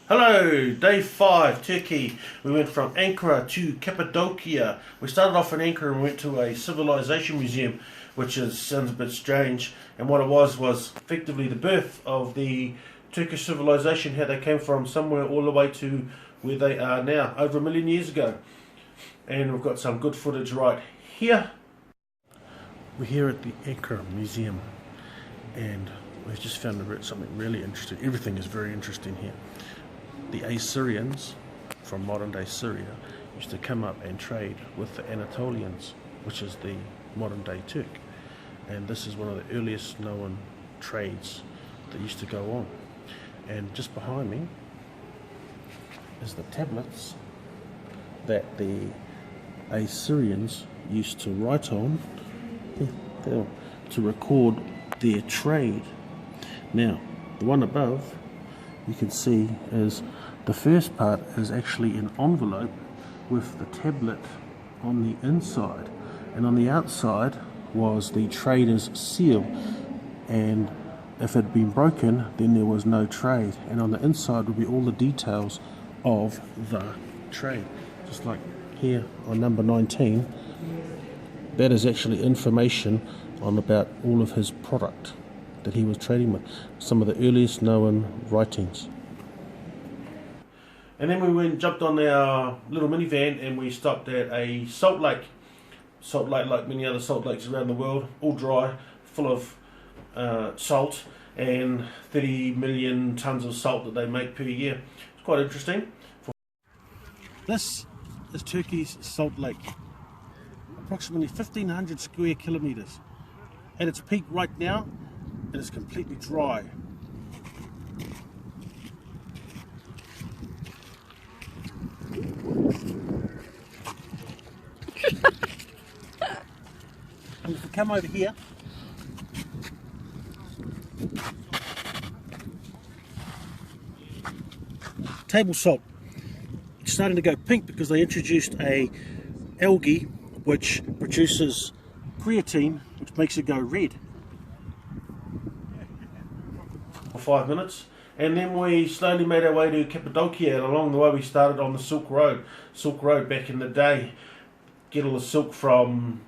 Hello, day 5, Turkey. We went from Ankara to Cappadocia. We started off in Ankara and went to a civilization museum, which sounds a bit strange. And what it was effectively the birth of the Turkish civilization, how they came from somewhere all the way to where they are now, over 1,000,000 years ago. And we've got some good footage right here. We're here at the Ankara Museum, and we've just found something really interesting. Everything is very interesting here. The Assyrians from modern day Syria used to come up and trade with the Anatolians, which is the modern day Turk, and this is one of the earliest known trades that used to go on. And just behind me is the tablets that the Assyrians used to write on to record their trade. Now, the one above you can see is the first part is actually an envelope with the tablet on the inside, and on the outside was the trader's seal, and if it had been broken then there was no trade, and on the inside would be all the details of the trade. Just like here on number 19, that is actually information on about all of his product that he was trading with, some of the earliest known writings. And then we jumped on our little minivan and we stopped at a salt lake. Salt lake, like many other salt lakes around the world, all dry, full of salt, and 30 million tons of salt that they make per year. It's quite interesting. This is Turkey's salt lake, approximately 1,500 square kilometres. At its peak right now, it is completely dry. And if we come over here, table salt. It's starting to go pink because they introduced a algae which produces creatine, which makes it go red. 5 minutes, and then we slowly made our way to Cappadocia, and along the way we started on the Silk Road back in the day, get all the silk from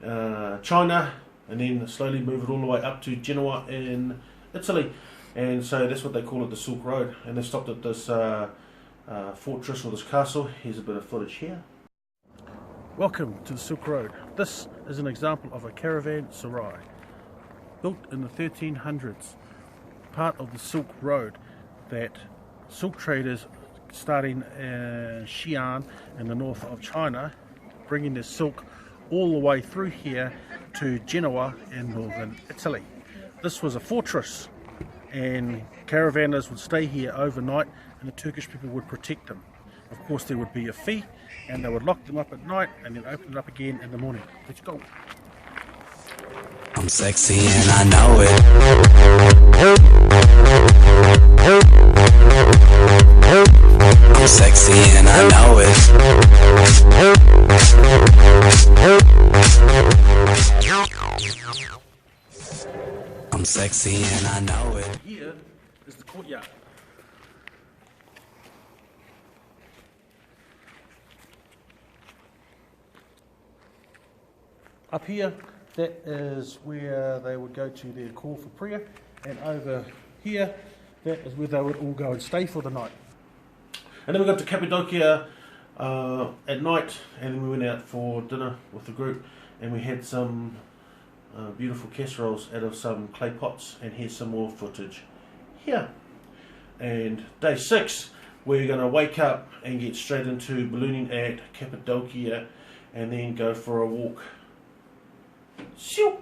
China, and then slowly move it all the way up to Genoa in Italy. And so that's what they call it, the Silk Road. And they stopped at this fortress or this castle. Here's a bit of footage here. Welcome to the Silk Road. This is an example of a caravanserai built in the 1300s, part of the Silk Road that silk traders starting in Xi'an in the north of China, bringing their silk all the way through here to Genoa in northern Italy. This was a fortress, and caravanners would stay here overnight and the Turkish people would protect them. Of course there would be a fee, and they would lock them up at night and then open it up again in the morning. Let's go. I'm sexy and I know it. I'm sexy and I know it. I'm sexy and I know it. Here is the courtyard. Up here, that is where they would go to their call for prayer, and over here, that is where they would all go and stay for the night. And then we got to Cappadocia at night, and then we went out for dinner with the group, and we had some beautiful casseroles out of some clay pots, and here's some more footage here. And day 6, we're going to wake up and get straight into ballooning at Cappadocia, and then go for a walk. Shoo!